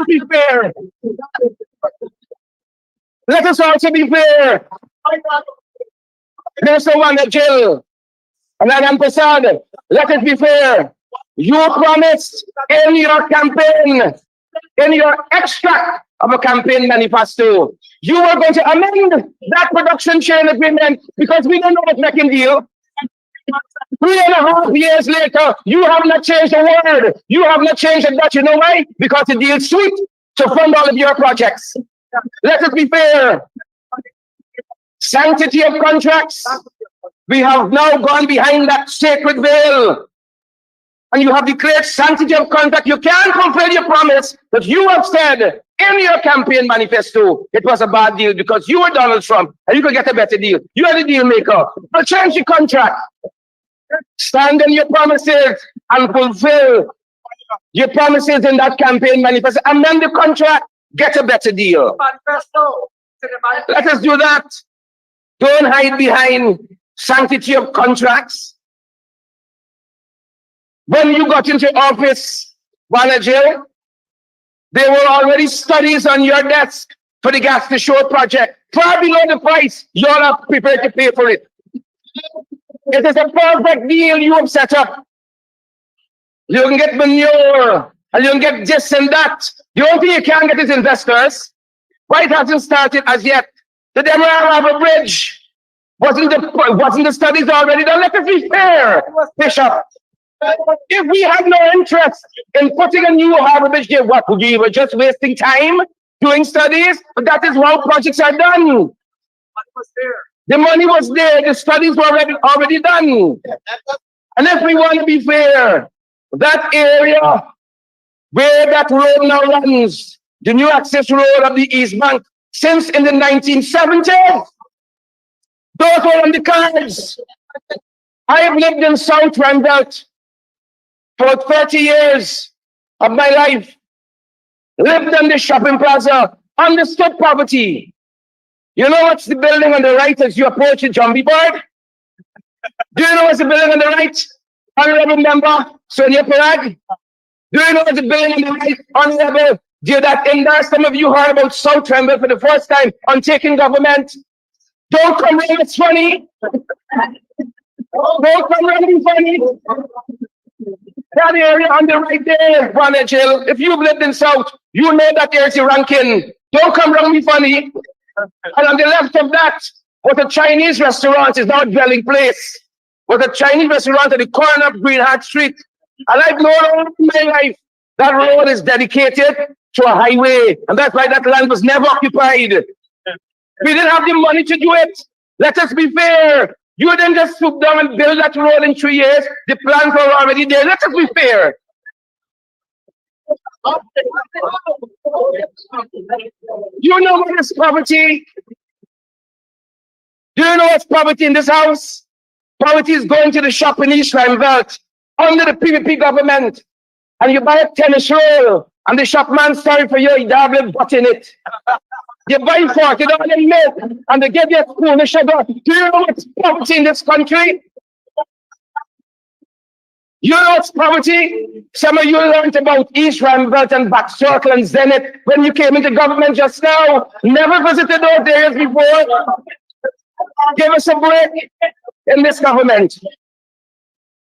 be fair. Let us also be fair. There's no one at jail. And I'm Prasad, let it be fair. You promised in your campaign, in your extract of a campaign manifesto, you were going to amend that production chain agreement because we don't know what's making deal. 3.5 years later, you have not changed a word. You have not changed a dot. You know why? Because the deal's sweet to fund all of your projects. Let us be fair. Sanctity of contracts. We have now gone behind that sacred veil. And you have declared sanctity of contract. You can't fulfill your promise that you have said in your campaign manifesto it was a bad deal because you were Donald Trump and you could get a better deal. You are the deal maker. But change the contract. Stand on your promises and fulfill your promises in that campaign manifesto. Amend the contract. Get a better deal. Let us do that. Don't hide behind sanctity of contracts. When you got into office, Jill, there were already studies on your desk for the gas to shore project, far below the price you're not prepared to pay for it. It is a perfect deal you have set up. You can get manure, and you can get this and that. The only thing you can't get is investors. Why it hasn't started as yet? The Demerara Harbour Bridge. Wasn't the studies already done? Let us be fair, Bishop. If we have no interest in putting a new harbour bridge there, what would you? Were just wasting time doing studies? But that is how projects are done. The money was there. The studies were already done. And if we want to be fair, that area where that road now runs, the new access road of the East Bank, since in the 1970s, those were on the cards. I have lived in South Randolph for 30 years of my life. Lived on the shopping plaza, understood poverty. You know what's the building on the right as you approach the Jumbie Board? Do you know what's the building on the right? Honorable Member Sonia Pirag? Do you know what's the building on the right? Honorable Deodat Indar? Some of you heard about South Randolph for the first time on taking government. Don't come around, it's funny. Don't come around, it's funny. That area on the right there, Bonnet Hill. If you've lived in South, you know that there's a ranking. Don't come around me funny. And on the left of that, what a Chinese restaurant is now a dwelling place. What a Chinese restaurant at the corner of Greenheart Street. And I've known all my life that road is dedicated to a highway. And that's why that land was never occupied. We didn't have the money to do it. Let us be fair. You didn't just swoop down and build that road in 3 years. The plans were already there. Let us be fair. You know what is poverty? Do you know what's poverty in this house? Poverty is going to the shop in East Randolph under the PVP government, and you buy a tennis roll, and the shopman's sorry for you, he dabbled butt in it. You buy $40 in milk, and they give you a spoon of sugar. Do you know what's poverty in this country? You know what's poverty? Some of you learned about East Randolph and Back Circle and Zenith when you came into government just now. Never visited those areas before. Give us a break in this government.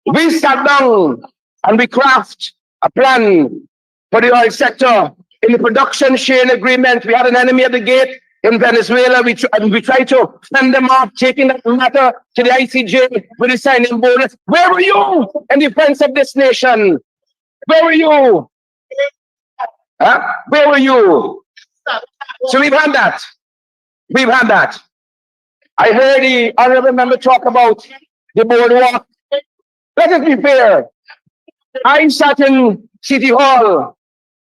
We sat down and we craft a plan for the oil sector. In the production chain agreement, we had an enemy at the gate in Venezuela. We tried to fend them off, taking that matter to the ICJ with the signing bonus. Where were you in defense of this nation? Where were you? Huh? Where were you? So we've had that. We've had that. I heard the honorable member talk about the boardwalk. Let us be fair. I sat in City Hall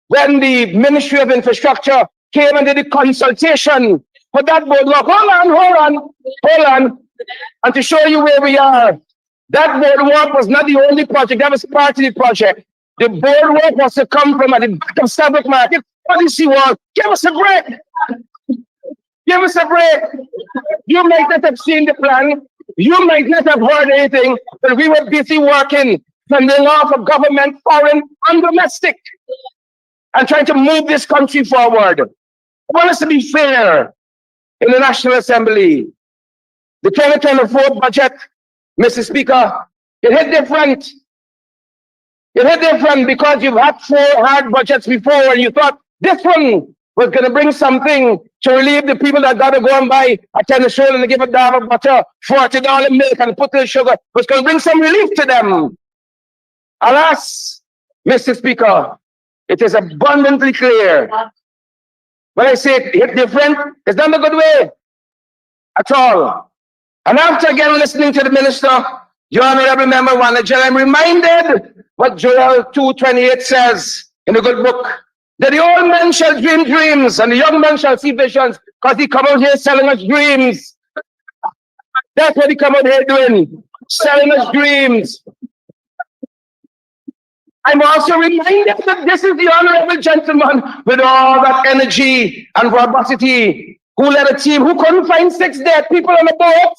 when the Ministry of Infrastructure came and did the consultation for that boardwalk. Hold on. And to show you where we are, that boardwalk was not the only project, that was part of the project. The boardwalk was to come from at the back of Starbuck Market on the seawall. Give us a break. Give us a break. You might not have seen the plan. You might not have heard anything, but we were busy working, fending off of government, foreign, and domestic. and trying to move this country forward. I want us to be fair in the National Assembly. The 2024 budget, Mr. Speaker, it hit different. It hit different because you've had 4 hard budgets before and you thought this one was going to bring something to relieve the people that got to go and buy a tennis show and give a dab of butter, $40 milk and put the sugar. It was going to bring some relief to them. Alas, Mr. Speaker, it is abundantly clear. When I say it hit different, it's not a good way at all. And after again listening to the minister, your honorable member Wanajel, I'm reminded what Joel 2:28 says in the good book, that the old man shall dream dreams and the young man shall see visions, because he come out here selling us dreams. That's what he come out here doing, selling us dreams. I'm also reminded that this is the honorable gentleman with all that energy and verbosity who led a team who couldn't find 6 dead people on a boat.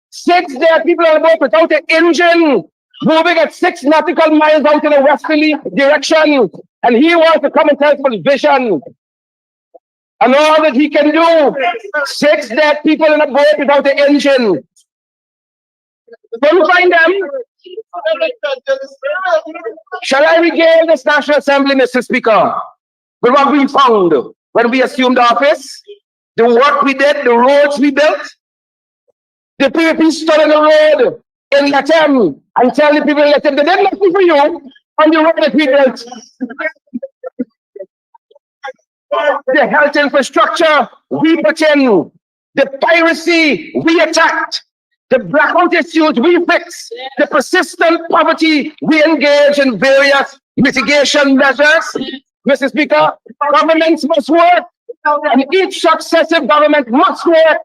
6 dead people on a boat without an engine, moving at 6 nautical miles out in a westerly direction. And he wants to come and tell us about his vision and all that he can do. 6 dead people in a boat without an engine. Couldn't find them. Shall I regale this National Assembly, Mr. Speaker, with what we found when we assumed office, the work we did, the roads we built? The PPP stood on the road in Latem and tell the people in Latem, they did nothing for you on the road that we built. The health infrastructure we put in, the piracy we attacked, the blackout issues we fixed, the persistent poverty we engage in various mitigation measures. Mr. Speaker, governments must work, and each successive government must work.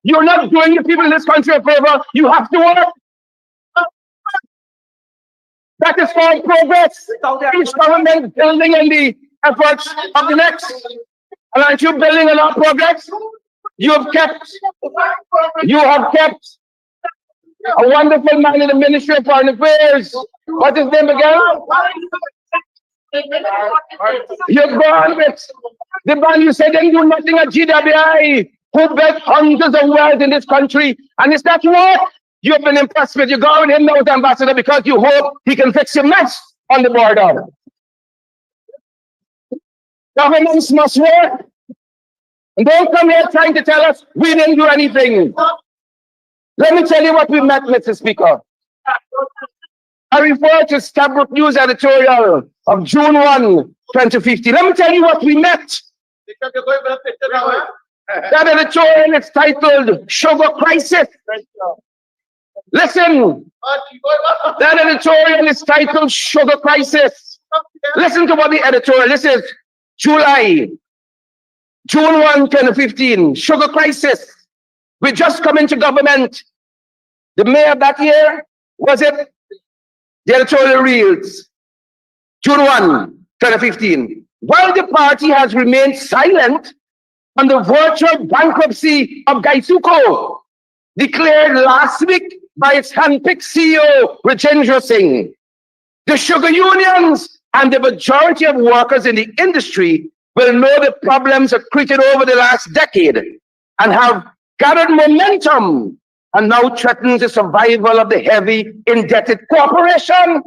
You're not doing the people in this country a favor. You have to work. That is called progress. Each government building on the efforts of the next. And aren't you building on our progress? You have kept a wonderful man in the Ministry of Foreign Affairs. What's his name again? You're gone with the man you said didn't do nothing at GWI, who built hundreds of wells in this country. And is that what you've been impressed with? You're going him now, Ambassador, because you hope he can fix your mess on the border. Governments must work. And don't come here trying to tell us we didn't do anything. Let me tell you what we met, Mr. Speaker. I refer to Stabrook News editorial of June 1, 2015. Let me tell you what we met. That editorial is titled Sugar Crisis. Listen, that editorial is titled Sugar Crisis. Listen to what the editorial, this is June 1, 2015, Sugar Crisis. We just come into government. The mayor of that year, was it? The editorial reads, June 1, 2015. While the party has remained silent on the virtual bankruptcy of Gaisuko, declared last week by its handpicked CEO, Rajendra Singh, the sugar unions and the majority of workers in the industry will know the problems created over the last decade and have gathered momentum and now threatens the survival of the heavy indebted corporation.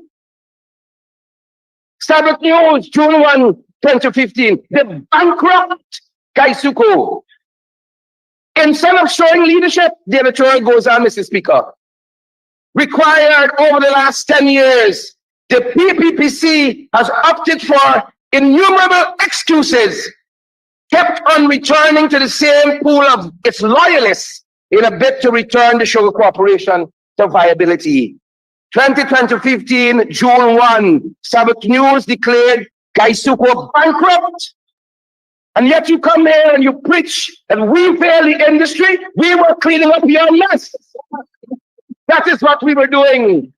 Stabrook News, June 1, 2015. The bankrupt Gaisuko. Instead of showing leadership, the editorial goes on, Mr. Speaker. Required over the last 10 years, the PPPC has opted for innumerable excuses, kept on returning to the same pool of its loyalists in a bid to return the sugar corporation to viability. 2015, June 1, Stabrook News declared Gaisuko bankrupt. And yet you come here and you preach that we fail the industry. We were cleaning up your mess. That is what we were doing.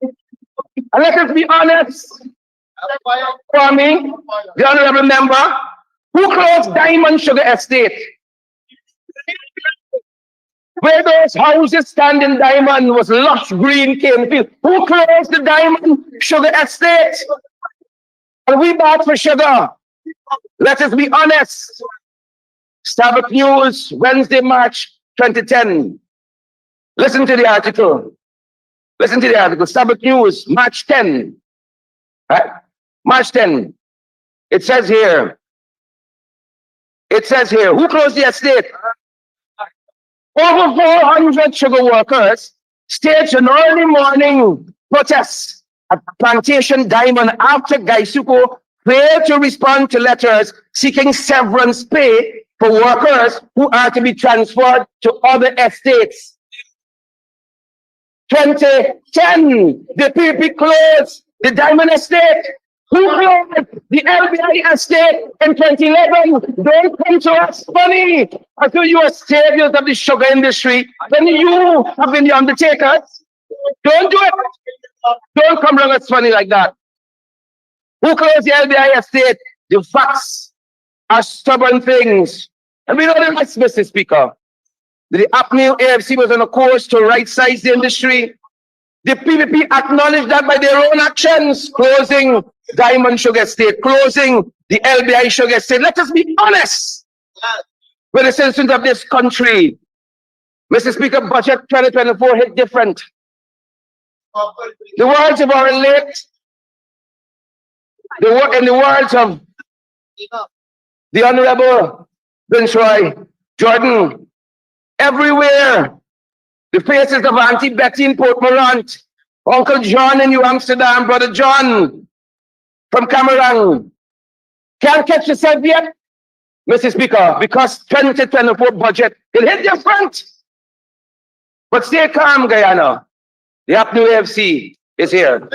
And let us be honest. Kwame, the honorable member, who closed Diamond Sugar Estate? Where those houses stand in Diamond was lush green cane field. Who closed the Diamond Sugar Estate? And we bought for sugar. Let us be honest. Starbuck News, Wednesday, March 2010. Listen to the article. Listen to the article. Starbuck News, March 10. Right? March 10. It says here, who closed the estate? Over 400 sugar workers staged an early morning protest at Plantation Diamond after Gaisuko failed to respond to letters seeking severance pay for workers who are to be transferred to other estates. 2010, the PPP closed the Diamond Estate. Who closed the LBI estate in 2011? Don't come to us funny. I feel you are saviors of the sugar industry. Then you have been the undertakers. Don't do it. Don't come along us funny like that. Who closed the LBI estate? The facts are stubborn things. And we know the rest, Mr. Speaker. The APNIL AFC was on a course to right-size the industry. The PPP acknowledged that by their own actions, closing Diamond Sugar Estate, closing the LBI Sugar Estate. Let us be honest with the citizens of this country. Mr. Speaker, budget 2024 hit different. The words of our late, in the words of the Honorable Vincent Jordan, everywhere, the faces of Auntie Betty in Port Morant, Uncle John in New Amsterdam, Brother John from Cameroon. Can't catch yourself yet, Mr. Speaker, because 2024 budget, it hit different. But stay calm, Guyana. The APNIL AFC is here.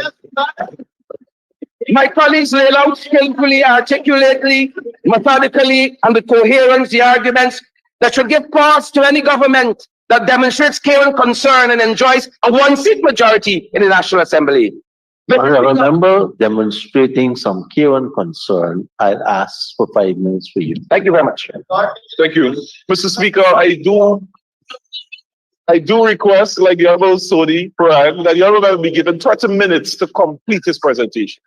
My colleagues laid out skillfully, articulately, methodically, and with coherence the arguments that should give pause to any government that demonstrates care and concern and enjoys a one-seat majority in the National Assembly. Honourable member demonstrating some care and concern, I'll ask for 5 minutes for you. Thank you very much. Thank you. Mr. Speaker, I do request, like the Honourable Sodi Prime, that the Honourable be given 30 minutes to complete his presentation.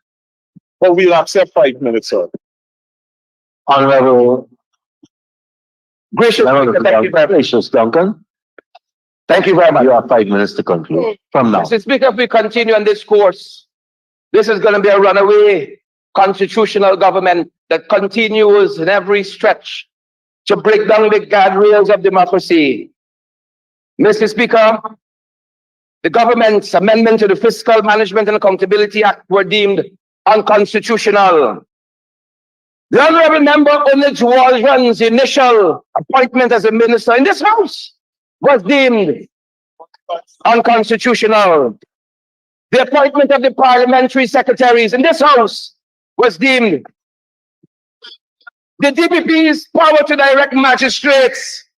But we'll accept 5 minutes, sir. Honourable Gracious, thank you very much. Gracious Duncan, Thank you very much. you have 5 minutes to conclude from now. Mr. Speaker, if we continue on this course, this is going to be a runaway constitutional government that continues in every stretch to break down the guardrails of democracy. Mr. Speaker, the government's amendment to the Fiscal Management and Accountability Act were deemed unconstitutional. The Honourable Member Onij Waljan's initial appointment as a minister in this House was deemed unconstitutional. The appointment of the parliamentary secretaries in this House was deemed. The DPP's power to direct magistrates,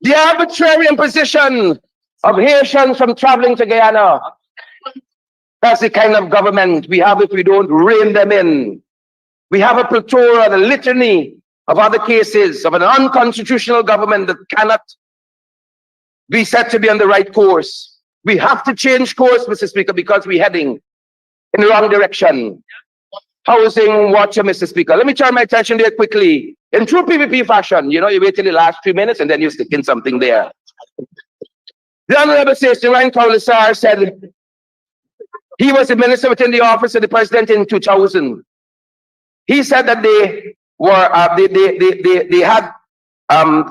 the arbitrary imposition of Haitians from traveling to Guyana. That's the kind of government we have if we don't rein them in. We have a plethora, a litany of other cases of an unconstitutional government that cannot be said to be on the right course. We have to change course, Mr. Speaker, because we're heading in the wrong direction. Housing watcher, Mr. Speaker. Let me turn my attention there quickly. In true PPP fashion, you know, you wait till the last 3 minutes and then you stick in something there. The Honorable Station Ryan Kaulisar said he was a minister within the office of the president in 2000. He said that they were they had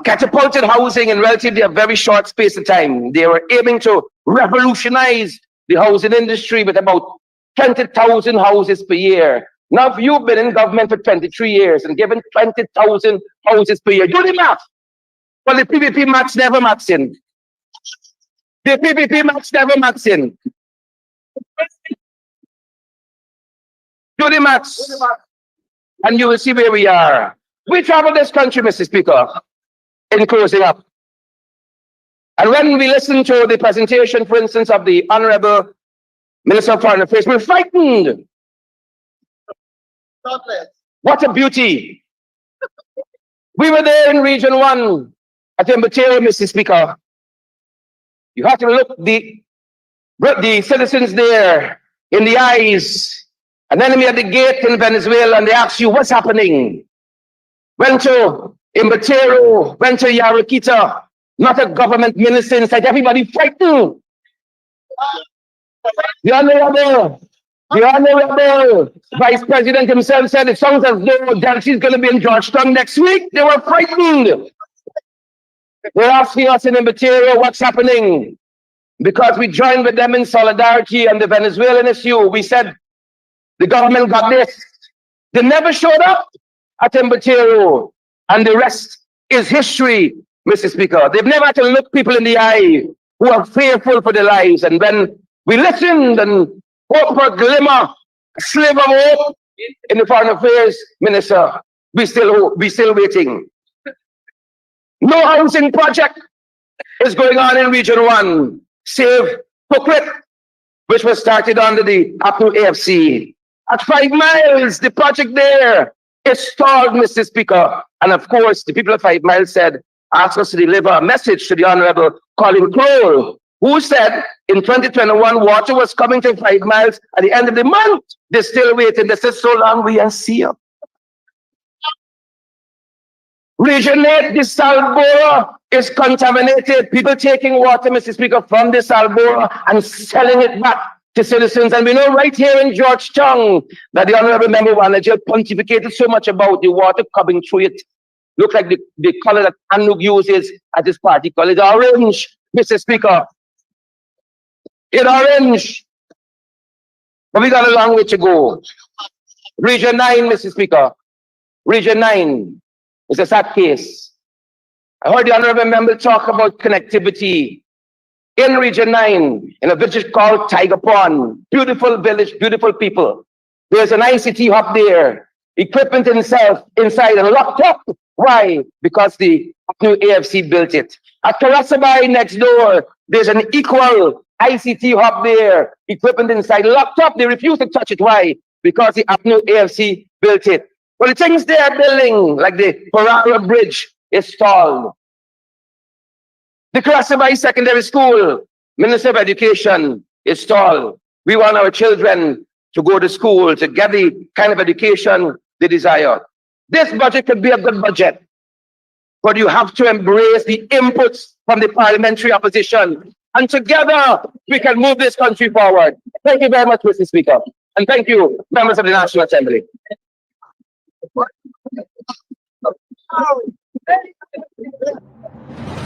catapulted housing in relatively a very short space of time. They were aiming to revolutionize the housing industry with about 20,000 houses per year. Now, if you've been in government for 23 years and given 20,000 houses per year, do the math. Well, the PPP maths never maths in. The PPP maths never maths in. Do the maths. And you will see where we are. We travel this country, Mr. Speaker, in closing up. And when we listen to the presentation, for instance, of the Honorable Minister of Foreign Affairs, we're frightened. What a beauty. We were there in Region 1 at Mbatero, Mr. Speaker. You have to look the citizens there in the eyes an enemy at the gate in Venezuela, and they ask you what's happening. Went to Imbatero, went to Yarakita, not a government minister inside, everybody frightened. The honorable Vice President himself said it sounds as though Delcy's going to be in Georgetown next week. They were frightened. They're asking us in Imbatero what's happening, because we joined with them in solidarity on the Venezuelan issue. We said the government got this. They never showed up at Imbatero, and the rest is history, Mr. Speaker. They've never had to look people in the eye who are fearful for their lives. And when we listened and hope for a glimmer, a sliver of hope in the Foreign Affairs Minister, we still waiting. No housing project is going on in Region 1, save Pukrit, which was started under the APNU AFC. At 5 miles, the project there is stalled, Mr. Speaker. And of course, the people of 5 miles said, asked us to deliver a message to the Honorable Colin Crowell, who said in 2021, water was coming to 5 miles at the end of the month. They're still waiting. They said, so long we are see you. Region 8, the Salbora is contaminated. People taking water, Mr. Speaker, from the Salbora and selling it back to citizens. And we know right here in Georgetown that the Honorable Member Wanajil pontificated so much about the water coming through it. Look like the color that Anuk uses at this party color is orange, Mr. Speaker. It's orange. But we got a long way to go. Region 9, Mr. Speaker. Region 9 is a sad case. I heard the Honorable Member talk about connectivity in Region 9, in a village called Tiger Pond. Beautiful village, beautiful people. There's an ICT hub there. Equipment inside and locked up. Why? Because the new AFC built it. At Karasabai next door, there's an equal ICT hub there. Equipment inside locked up. They refuse to touch it. Why? Because the APNU AFC built it. Well, the things they are building, like the Parara Bridge, is stalled. The Karasabai Secondary School, Minister of Education, is stalled. We want our children to go to school, to get the kind of education they desire. This budget could be a good budget, but you have to embrace the inputs from the parliamentary opposition. And together, we can move this country forward. Thank you very much, Mr. Speaker. And thank you, members of the National Assembly.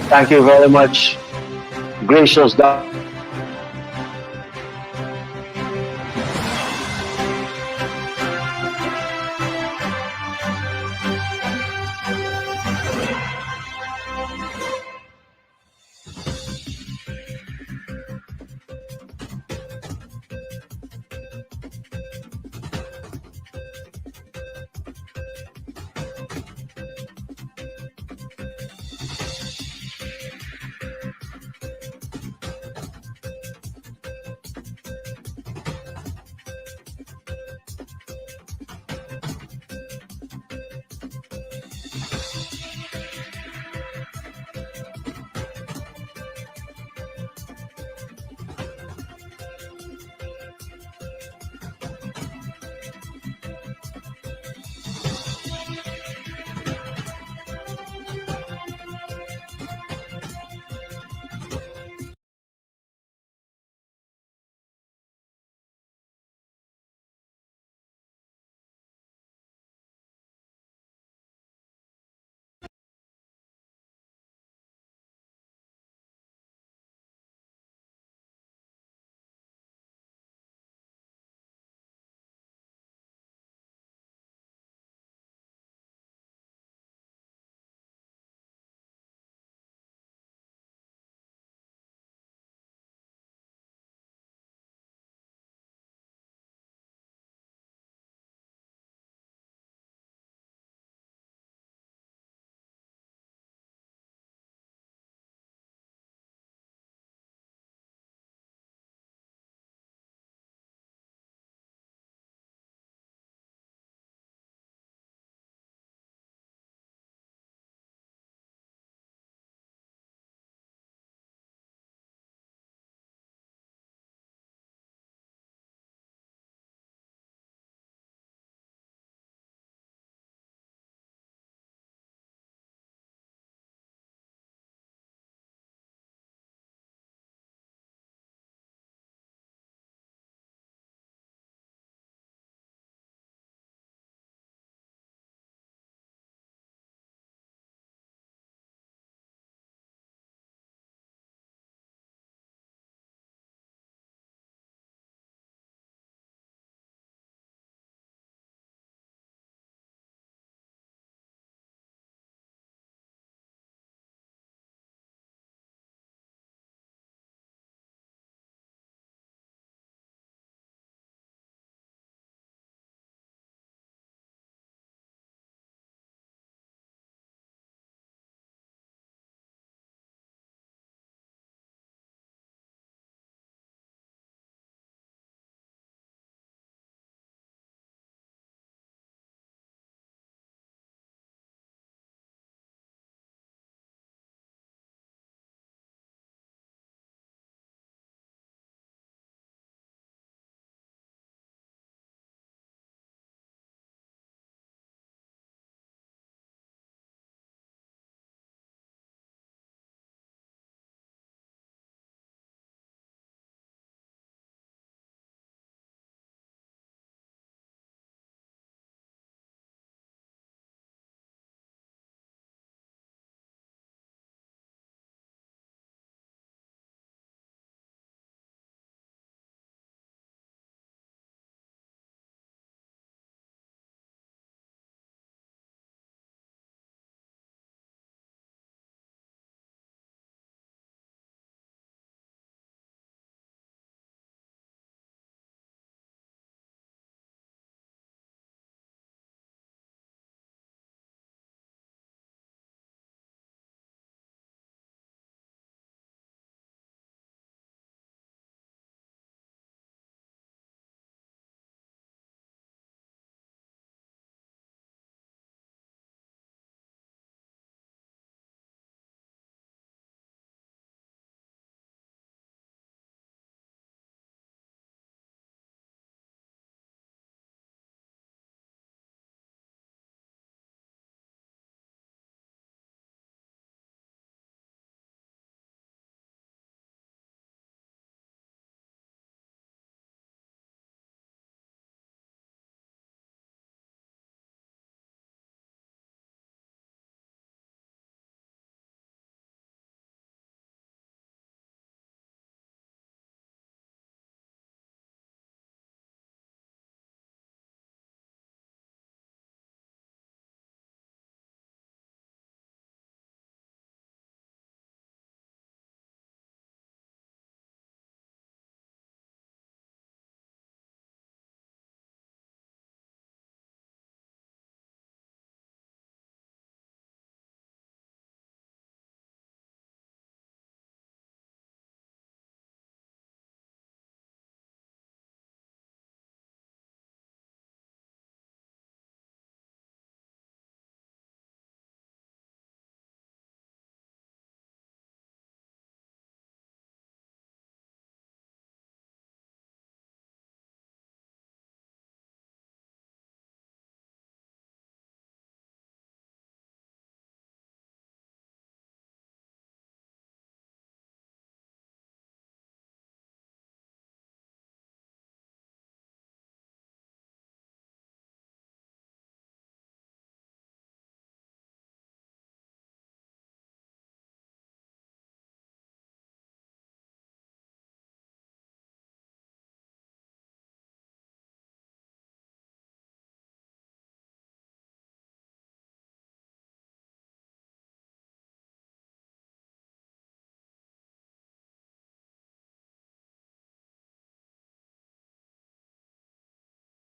Thank you very much, gracious